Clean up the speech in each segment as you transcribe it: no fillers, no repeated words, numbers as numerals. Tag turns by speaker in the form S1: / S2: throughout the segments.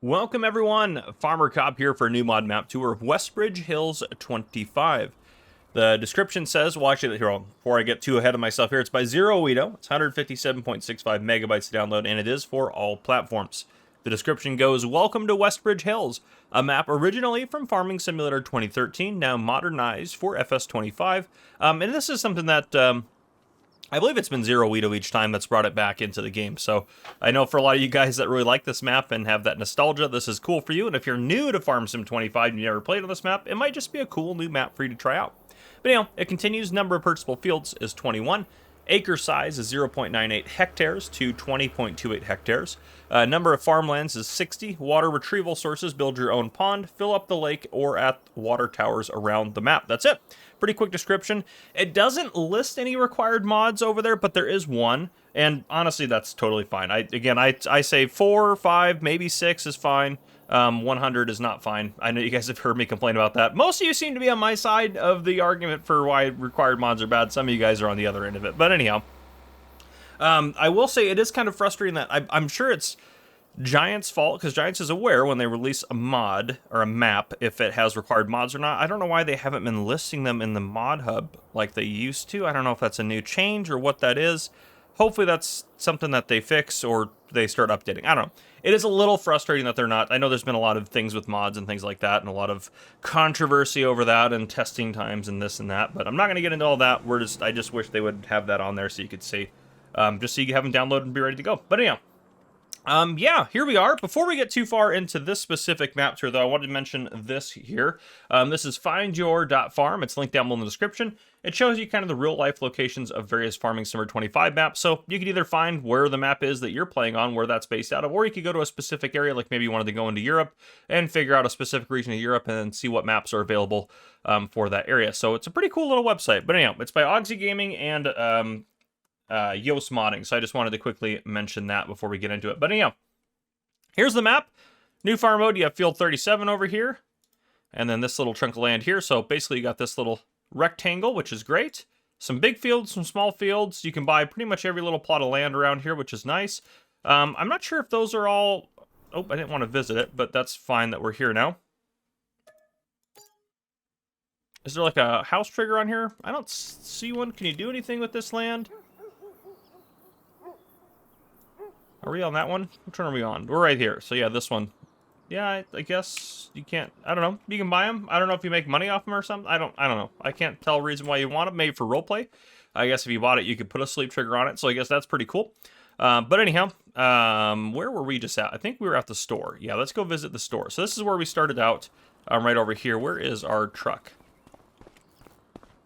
S1: Welcome everyone, Farmer Cop here for a new mod map tour of Westbridge Hills 25. The description says, well actually, here, before I get too ahead of myself here, it's by Zero Weedo, it's 157.65 megabytes to download, and it is for all platforms. The description goes, welcome to Westbridge Hills, a map originally from Farming Simulator 2013, now modernized for FS25, and this is something that I believe it's been Zero Weedo each time that's brought it back into the game. So I know for a lot of you guys that really like this map and have that nostalgia, this is cool for you. And if you're new to Farm Sim 25 and you never played on this map, it might just be a cool new map for you to try out. But anyhow, it continues. Number of purchasable fields is 21. Acre size is 0.98 hectares to 20.28 hectares. Number of farmlands is 60. Water retrieval sources, build your own pond, fill up the lake, or at water towers around the map. That's it. Pretty quick description. It doesn't list any required mods over there, but there is one. And honestly, that's totally fine. I say 4 or 5, maybe 6 is fine. 100 is not fine. I know you guys have heard me complain about that. Most of you seem to be on my side of the argument for why required mods are bad. Some of you guys are on the other end of it. But anyhow, I will say it is kind of frustrating that I'm sure it's Giant's fault, because Giants is aware when they release a mod or a map if it has required mods or not. I don't know why they haven't been listing them in the mod hub like they used to. I don't know if that's a new change or what that is. Hopefully that's something that they fix or they start updating. I don't know. It is a little frustrating that they're not. I know there's been a lot of things with mods and things like that and a lot of controversy over that and testing times and this and that, but I'm not going to get into all that. I just wish they would have that on there so you could see, just so you can have them download and be ready to go. But anyhow, yeah, here we are. Before we get too far into this specific map tour, though, I wanted to mention this here. This is findyour.farm. It's linked down below in the description. It shows you kind of the real-life locations of various Farming Simulator 25 maps, so you can either find where the map is that you're playing on, where that's based out of, or you could go to a specific area, like maybe you wanted to go into Europe and figure out a specific region of Europe and see what maps are available for that area. So it's a pretty cool little website. But anyhow, it's by Oxy Gaming and Yoast Modding, so I just wanted to quickly mention that before we get into it. But anyhow, here's the map. New farm mode, you have field 37 over here, and then this little chunk of land here. So basically you got this little rectangle, which is great. Some big fields, some small fields. You can buy pretty much every little plot of land around here, which is nice. I'm not sure if those are all... Oh, I didn't want to visit it, but that's fine that we're here now. Is there like a house trigger on here? I don't see one. Can you do anything with this land? Are we on that one? Which one are we on? We're right here. So yeah, this one. Yeah, I guess you can't. I don't know. You can buy them. I don't know if you make money off them or something. I don't know. I can't tell a reason why you want them. Maybe for roleplay. I guess if you bought it, you could put a sleep trigger on it. So I guess that's pretty cool. But anyhow, where were we just at? I think we were at the store. Yeah, let's go visit the store. So this is where we started out. Right over here. Where is our truck?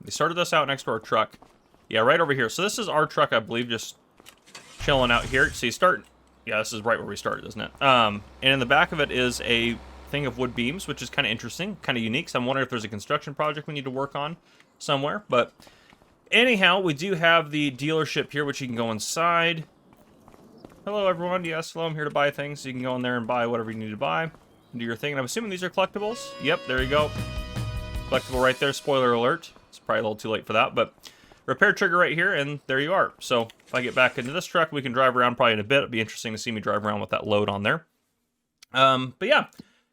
S1: They started us out next to our truck. Yeah, right over here. So this is our truck, I believe, just chilling out here. So you start, yeah, this is right where we started, isn't it? And in the back of it is a thing of wood beams, which is kind of interesting, kind of unique. So I'm wondering if there's a construction project we need to work on somewhere. But anyhow, we do have the dealership here, which you can go inside. Hello, everyone. Yes, hello. I'm here to buy things. So you can go in there and buy whatever you need to buy. Do your thing. And I'm assuming these are collectibles. Yep, there you go. Collectible right there. Spoiler alert. It's probably a little too late for that, but repair trigger right here, and there you are. So if I get back into this truck, we can drive around probably in a bit. It'd be interesting to see me drive around with that load on there. But yeah,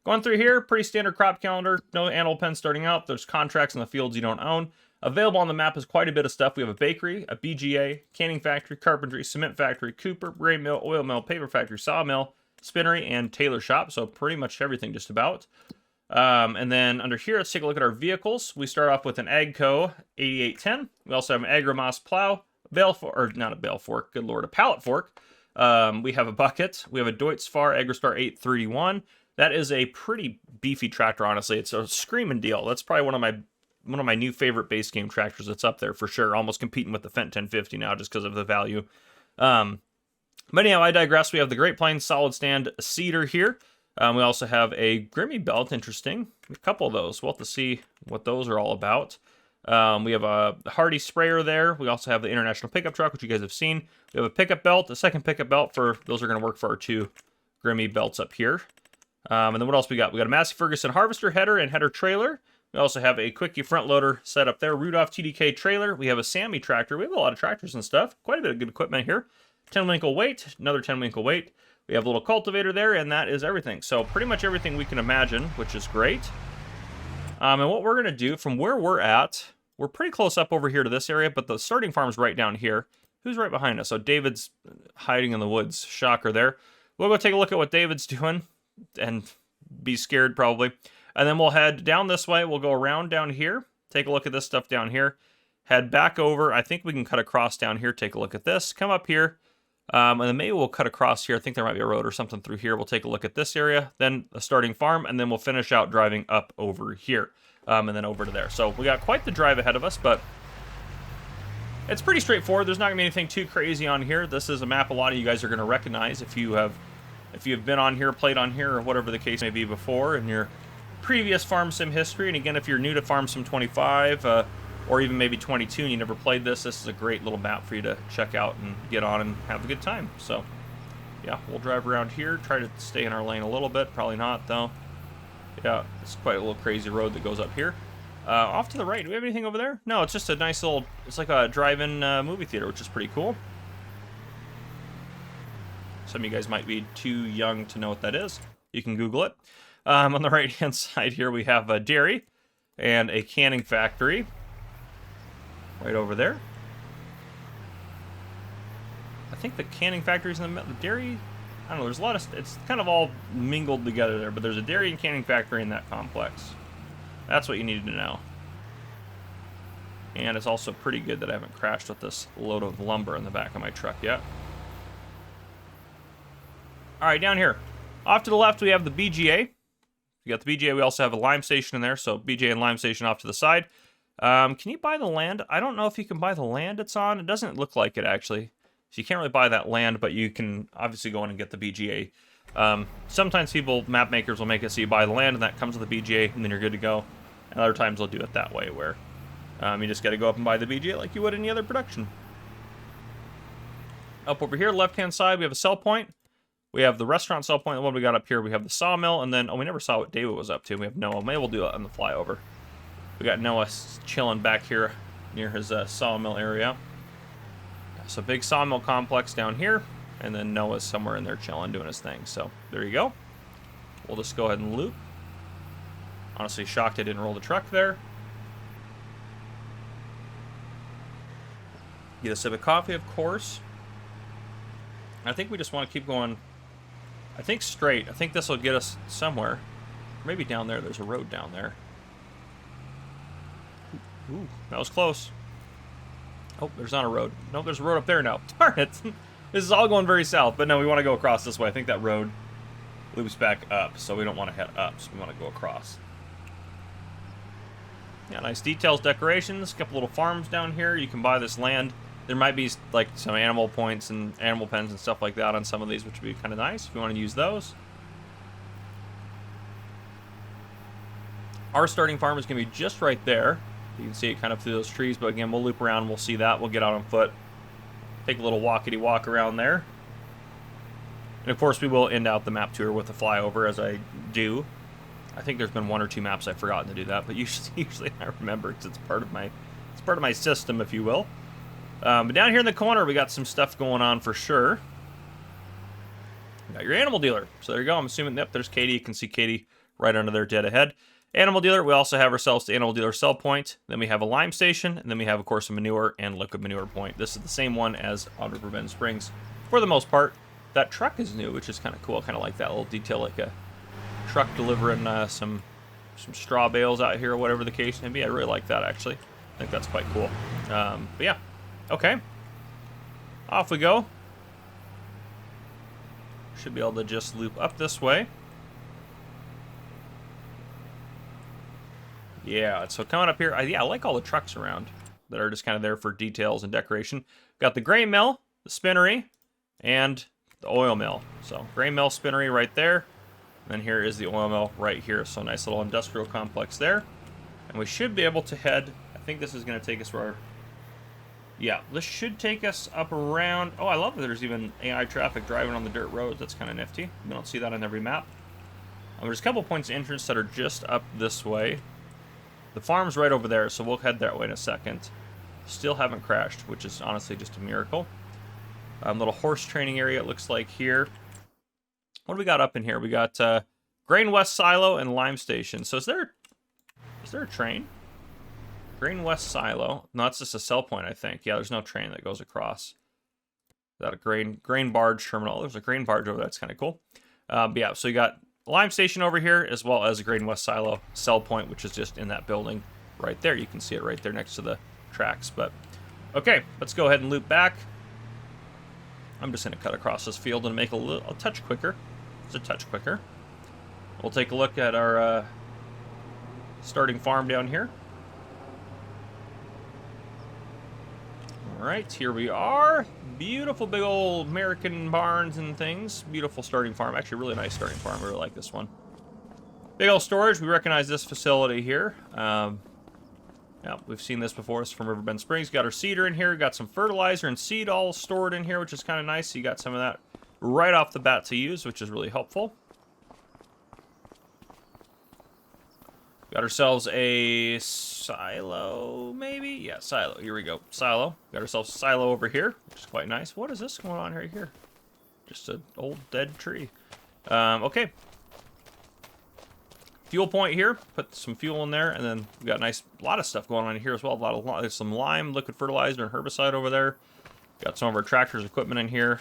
S1: going through here, pretty standard crop calendar. No animal pen starting out. There's contracts in the fields you don't own. Available on the map is quite a bit of stuff. We have a bakery, a BGA, canning factory, carpentry, cement factory, cooper, grain mill, oil mill, paper factory, sawmill, spinnery, and tailor shop. So pretty much everything just about. And then under here, let's take a look at our vehicles. We start off with an AGCO 8810. We also have an Agromoss plow, bale fork, or not a bale fork, good lord, a pallet fork. We have a bucket. We have a Deutz-Fahr Agrostar 831. That is a pretty beefy tractor, honestly. It's a screaming deal. That's probably one of my new favorite base game tractors. That's up there for sure. Almost competing with the Fendt 1050 now just because of the value. But anyhow, I digress. We have the Great Plains solid stand cedar here. We also have a Grimmy belt, interesting. A couple of those. We'll have to see what those are all about. We have a Hardy sprayer there. We also have the International pickup truck, which you guys have seen. We have a pickup belt, a second pickup belt for those are going to work for our two Grimmy belts up here. And then what else we got? We got a Massey Ferguson harvester header and header trailer. We also have a Quickie front loader set up there. Rudolph TDK trailer. We have a Sammy tractor. We have a lot of tractors and stuff. Quite a bit of good equipment here. 10 winkle weight, another 10 winkle weight. We have a little cultivator there, and that is everything. So pretty much everything we can imagine, which is great. And what we're going to do from where we're at, we're pretty close up over here to this area, but the starting farm's right down here. Who's right behind us? So David's hiding in the woods. Shocker there. We'll go take a look at what David's doing and be scared probably. And then we'll head down this way. We'll go around down here. Take a look at this stuff down here. Head back over. I think we can cut across down here. Take a look at this. Come up here. And then maybe we'll cut across here. I think there might be a road or something through here. We'll take a look at this area, then a starting farm, and then we'll finish out driving up over here, and then over to there. So we got quite the drive ahead of us, but it's pretty straightforward. There's not going to be anything too crazy on here. This is a map a lot of you guys are going to recognize if you have been on here, played on here, or whatever the case may be before in your previous Farm Sim history. And again, if you're new to Farm Sim 25, or even maybe 22 and you never played this is a great little map for you to check out and get on and have a good time. So yeah, we'll drive around here, try to stay in our lane a little bit. Probably not though. Yeah, it's quite a little crazy road that goes up here. Off to the right, do we have anything over there? No, it's just a nice little, it's like a drive-in movie theater, which is pretty cool. Some of you guys might be too young to know what that is. You can Google it. On the right-hand side here, we have a dairy and a canning factory. Right over there. I think the canning factory's in the dairy. I don't know. There's a lot of. It's kind of all mingled together there, but there's a dairy and canning factory in that complex. That's what you needed to know. And it's also pretty good that I haven't crashed with this load of lumber in the back of my truck yet. All right, down here, off to the left we have the BGA. We got the BGA. We also have a lime station in there, so BGA and lime station off to the side. Can you buy the land? I don't know if you can buy the land it's on. It doesn't look like it, actually. So you can't really buy that land, but you can obviously go in and get the BGA. Sometimes map makers will make it so you buy the land, and that comes with the BGA, and then you're good to go. And other times they'll do it that way, where you just got to go up and buy the BGA like you would any other production. Up over here, left-hand side, we have a sell point. We have the restaurant sell point. What we got up here, we have the sawmill, and then, we never saw what David was up to. We have Noah. Maybe we'll do it on the flyover. We got Noah chilling back here near his sawmill area. So big sawmill complex down here, and then Noah's somewhere in there chilling, doing his thing. So there you go. We'll just go ahead and loop. Honestly shocked I didn't roll the truck there. Get a sip of coffee, of course. I think we just want to keep going, I think straight. I think this will get us somewhere. Maybe down there. There's a road down there. Ooh, that was close. Oh, there's not a road. Nope, there's a road up there now. Darn it. This is all going very south, but no, we want to go across this way. I think that road loops back up, so we don't want to head up, so we want to go across. Yeah, nice details, decorations, a couple little farms down here. You can buy this land. There might be like some animal points and animal pens and stuff like that on some of these, which would be kind of nice if you want to use those. Our starting farm is going to be just right there. You can see it kind of through those trees, but again, we'll loop around, we'll see that, we'll get out on foot, take a little walkity walk around there. And of course, we will end out the map tour with a flyover as I do. I think there's been one or two maps I've forgotten to do that, but usually I remember because it's part of my system, if you will. But down here in the corner, we got some stuff going on for sure. You got your animal dealer. So there you go. I'm assuming, yep, there's Katie. You can see Katie right under there dead ahead. Animal dealer, we also have ourselves the animal dealer sell point. Then we have a lime station, and then we have, of course, a manure and liquid manure point. This is the same one as on River Bend Springs for the most part. That truck is new, which is kind of cool. Kind of like that little detail, like a truck delivering some straw bales out here, or whatever the case may be. I really like that, actually. I think that's quite cool. But yeah, okay. Off we go. Should be able to just loop up this way. Yeah, so coming up here, yeah, I like all the trucks around that are just kind of there for details and decoration. Got the grain mill, the spinnery, and the oil mill. So grain mill, spinnery right there. And then here is the oil mill right here. So nice little industrial complex there. And we should be able to head, I think this is going to take us where, yeah, this should take us up around, oh, I love that there's even AI traffic driving on the dirt roads. That's kind of nifty. We don't see that on every map. There's a couple points of entrance that are just up this way. The farm's right over there, so we'll head that way in a second. Still haven't crashed, which is honestly just a miracle. Little horse training area, it looks like here. What do we got up in here? We got Grain West Silo and Lime Station. So is there a train? Grain West Silo. No, it's just a sell point, I think. Yeah, there's no train that goes across. Is that a grain barge terminal? There's a grain barge over there. That's kind of cool. But yeah, so you got Lime Station over here, as well as a Grain West Silo sell point, which is just in that building right there. You can see it right there next to the tracks. But okay, let's go ahead and loop back. I'm just going to cut across this field and make a touch quicker. It's a touch quicker. We'll take a look at our starting farm down here. All right, here we are. Beautiful big old American barns and things. Beautiful starting farm. Actually, really nice starting farm. I really like this one. Big old storage. We recognize this facility here. Yeah, we've seen this before. It's from Riverbend Springs. Got our seeder in here. Got some fertilizer and seed all stored in here, which is kind of nice. So you got some of that right off the bat to use, which is really helpful. Got ourselves a silo, maybe? Yeah, silo. Here we go. Silo. Got ourselves a silo over here, which is quite nice. What is this going on right here? Just an old dead tree. Okay. Fuel point here. Put some fuel in there, and then we got a lot of stuff going on here as well. There's some lime, liquid fertilizer, and herbicide over there. Got some of our tractor's equipment in here.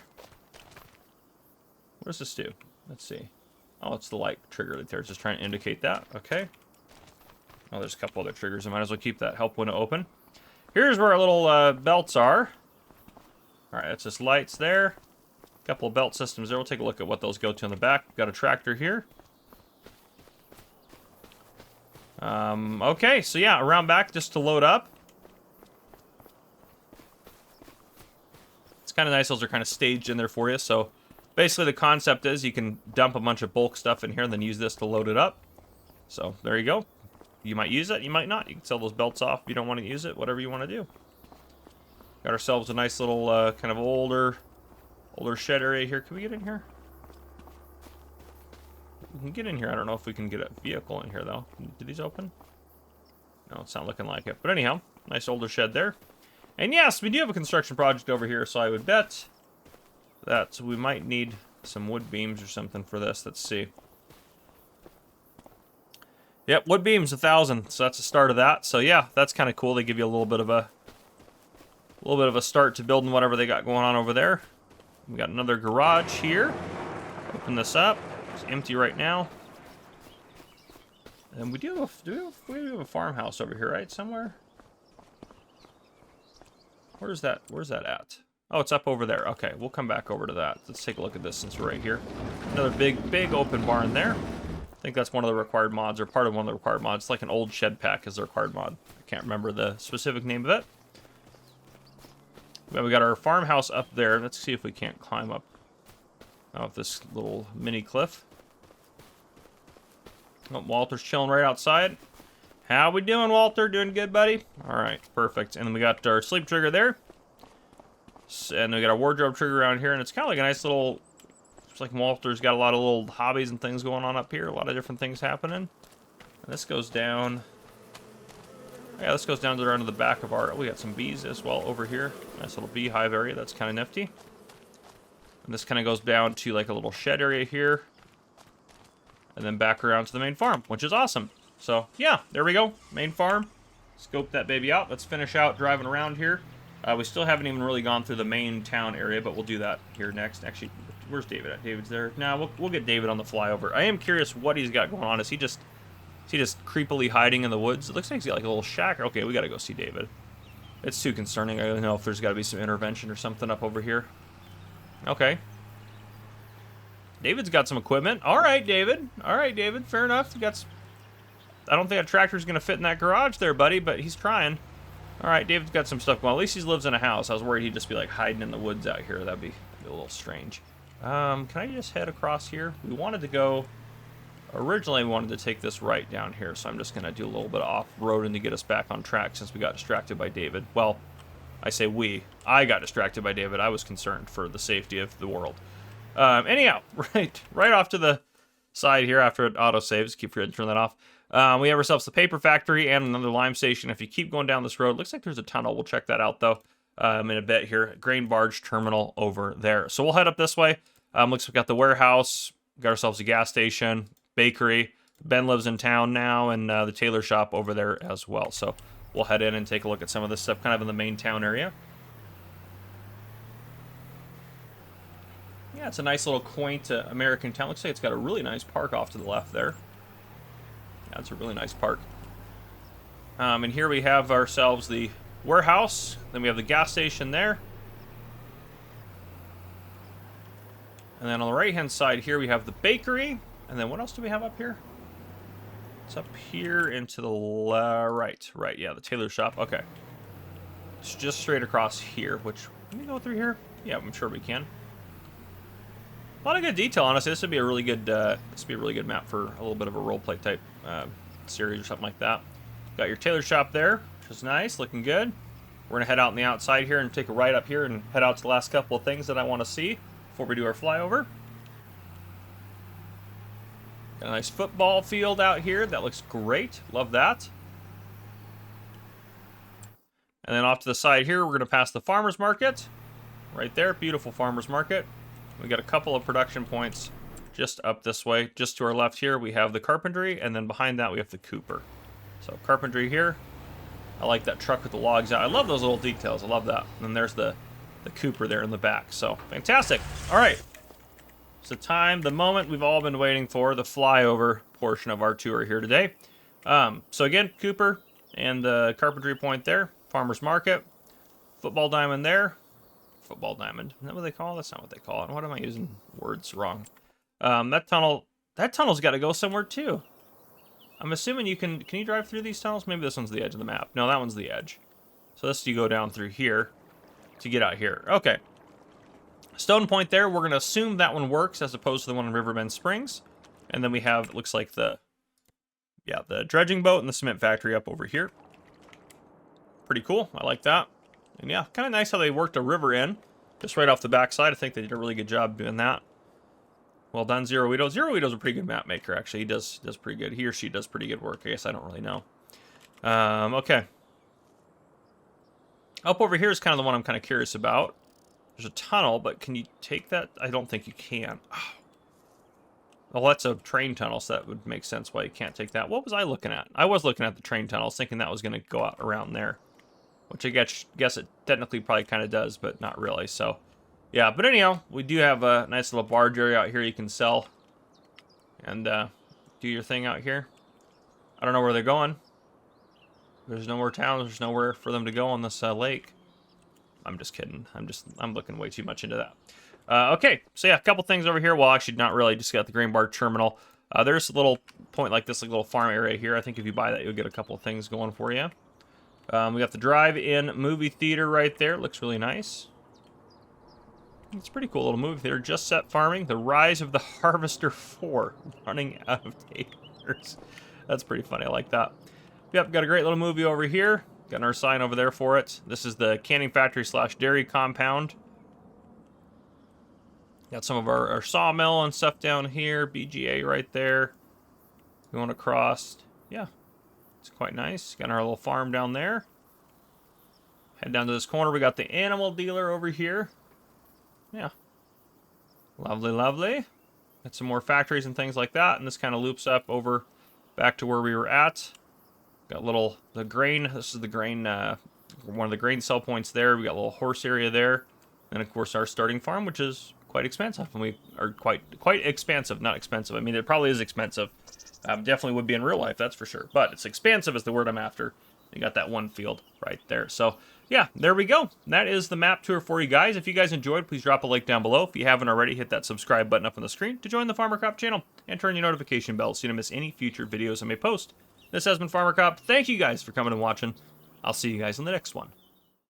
S1: What does this do? Let's see. Oh, it's the light trigger right there. It's just trying to indicate that. Okay. Oh, there's a couple other triggers. I might as well keep that help window open. Here's where our little belts are. All right, that's just lights there. A couple of belt systems there. We'll take a look at what those go to on the back. We've got a tractor here. Okay, so yeah, around back just to load up. It's kind of nice. Those are kind of staged in there for you. So basically the concept is you can dump a bunch of bulk stuff in here and then use this to load it up. So there you go. You might use it, you might not. You can sell those belts off if you don't want to use it, whatever you want to do. Got ourselves a nice little kind of older shed area here. Can we get in here? We can get in here. I don't know if we can get a vehicle in here, though. Do these open? No, it's not looking like it. But anyhow, nice older shed there. And yes, we do have a construction project over here, so I would bet that we might need some wood beams or something for this. Let's see. Yep, wood beams 1,000, so that's the start of that. So yeah, that's kind of cool. They give you a little bit of a start to building whatever they got going on over there. We got another garage here. Open this up. It's empty right now. And we do have a farmhouse over here, right? Somewhere. Where's that at? Oh, it's up over there. Okay, we'll come back over to that. Let's take a look at this since we're right here. Another big open barn there. I think that's one of the required mods, or part of one of the required mods. It's like an old shed pack is the required mod. I can't remember the specific name of it. Well, we got our farmhouse up there. Let's see if we can't climb up this little mini cliff. Oh, Walter's chilling right outside. How we doing, Walter? Doing good, buddy? All right, perfect. And then we got our sleep trigger there. And we got our wardrobe trigger around here. And it's kind of like a nice little... It's like Walter's got a lot of little hobbies and things going on up here. A lot of different things happening. And this goes down... Yeah, this goes down to around to the back of our... We got some bees as well over here. Nice little beehive area. That's kind of nifty. And this kind of goes down to like a little shed area here. And then back around to the main farm, which is awesome. So, yeah, there we go. Main farm. Scope that baby out. Let's finish out driving around here. We still haven't even really gone through the main town area, but we'll do that here next. Actually, where's David at? David's there. Now, we'll get David on the flyover. I am curious what he's got going on. Is he just creepily hiding in the woods? It looks like he's got like a little shack. Okay, we got to go see David. It's too concerning. I don't know if there's got to be some intervention or something up over here. Okay. David's got some equipment. All right, David. All right, David. Fair enough. I don't think a tractor's going to fit in that garage there, buddy, but he's trying. All right, David's got some stuff going on. At least he lives in a house. I was worried he'd just be like hiding in the woods out here. That'd be a little strange. Can I just head across here? We wanted to go... Originally, we wanted to take this right down here, so I'm just going to do a little bit of off-roading to get us back on track since we got distracted by David. Well, I say we. I got distracted by David. I was concerned for the safety of the world. Anyhow, right off to the side here after it auto-saves. Keep forgetting to turn that off. We have ourselves the paper factory and another lime station. If you keep going down this road, looks like there's a tunnel. We'll check that out, though, in a bit here. Grain barge terminal over there. So we'll head up this way. Looks like we got the warehouse, Got ourselves a gas station, bakery. Ben lives in town now, and the tailor shop over there as well. So we'll head in and take a look at some of this stuff kind of in the main town area. Yeah, it's a nice little quaint American town. Looks like it's got a really nice park off to the left there. Yeah, it's a really nice park. And here we have ourselves the warehouse. Then we have the gas station there. And then on the right-hand side here, we have the bakery. And then what else do we have up here? It's up here into the right. Right, yeah, the tailor shop. Okay. It's just straight across here, which... Can we go through here? Yeah, I'm sure we can. A lot of good detail, honestly. This would be a really good map for a little bit of a roleplay type series or something like that. Got your tailor shop there, which is nice, looking good. We're gonna head out on the outside here and take a ride up here and head out to the last couple of things that I want to see before we do our flyover. Got a nice football field out here. That looks great. Love that. And then off to the side here, we're gonna pass the farmer's market. Right there, beautiful farmer's market. We got a couple of production points just up this way. Just to our left here, we have the carpentry, and then behind that we have the cooper. So carpentry here. I like that truck with the logs out. I love those little details. I love that. And then there's the cooper there in the back. So fantastic. All right. It's the moment we've all been waiting for, the flyover portion of our tour here today. So again, cooper and the carpentry point there. Farmer's market. Football diamond there. Football diamond. Is that what they call it? That's not what they call it. What am I using words wrong? That tunnel's got to go somewhere too. I'm assuming you can you drive through these tunnels? Maybe this one's the edge of the map. No, that one's the edge. So this you go down through here to get out here. Okay. Stone point there. We're going to assume that one works as opposed to the one in Riverbend Springs. And then we have, it looks like the dredging boat and the cement factory up over here. Pretty cool. I like that. And yeah, kind of nice how they worked a river in just right off the backside. I think they did a really good job doing that. Well done, Zero Weedo. Zero Weedo's a pretty good map maker, actually. He does pretty good. He or she does pretty good work. I guess I don't really know. Okay. Up over here is kind of the one I'm kind of curious about. There's a tunnel, but can you take that? I don't think you can. Oh. Well, that's a train tunnel, so that would make sense why you can't take that. What was I looking at? I was looking at the train tunnels, thinking that was going to go out around there. Which I guess it technically probably kind of does, but not really, so... Yeah, but anyhow, we do have a nice little barge area out here you can sell. And do your thing out here. I don't know where they're going. There's no more towns. There's nowhere for them to go on this lake. I'm just kidding. I'm looking way too much into that. Okay, so yeah, a couple things over here. Well, actually, not really. Just got the grain bar terminal. There's a little point like this, like a little farm area here. I think if you buy that, you'll get a couple of things going for you. We got the drive-in movie theater right there. Looks really nice. It's a pretty cool little movie theater. Just Set Farming. The Rise of the Harvester 4. Running out of taters. That's pretty funny. I like that. Yep, got a great little movie over here. Got our sign over there for it. This is the canning factory / dairy compound. Got some of our sawmill and stuff down here. BGA right there. Going across. Yeah, it's quite nice. Got our little farm down there. Head down to this corner. We got the animal dealer over here. Yeah. Lovely, lovely. Got some more factories and things like that. And this kind of loops up over back to where we were at. Got the grain. This is the grain, one of the grain sell points there. We got a little horse area there. And of course our starting farm, which is quite expensive. And we are quite expansive, not expensive. I mean, it probably is expensive. Definitely would be in real life, that's for sure. But it's expansive is the word I'm after. You got that one field right there. So, yeah, there we go. That is the map tour for you guys. If you guys enjoyed, please drop a like down below. If you haven't already, hit that subscribe button up on the screen to join the Farmer Cop channel and turn your notification bell so you don't miss any future videos I may post. This has been Farmer Cop. Thank you guys for coming and watching. I'll see you guys in the next one.